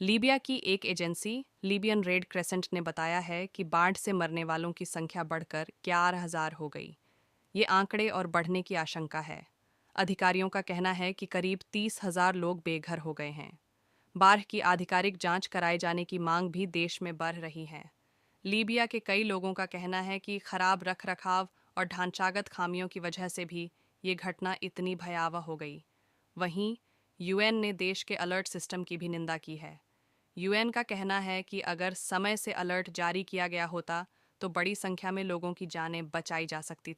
Libya की एक agency Libyan red crescent ने बताया है कि बाढ़ से मरने वालों की संख्या बढ़कर 11,000 हो गई। ये आंकड़े और बढ़ने की आशंका है। अधिकारियों का कहना है कि करीब 30,000 लोग बेघर हो गए हैं। बाढ़ की आधिकारिक जांच कराए जाने की मांग भी देश में बढ़ रही है। लीबिया के कई लोगों का कहना है कि खराब रखरखाव और ढांचागत खामियों की वजह से भी ये घटना इतनी भयावह हो गई। वहीं यूएन ने देश के अलर्ट सिस्टम की भी निंदा की है। यूएन का कहना है कि अगर समय से अलर्ट जारी किया गया होता तो बड़ी संख्या में लोगों की जानें बचाई जा सकती थी।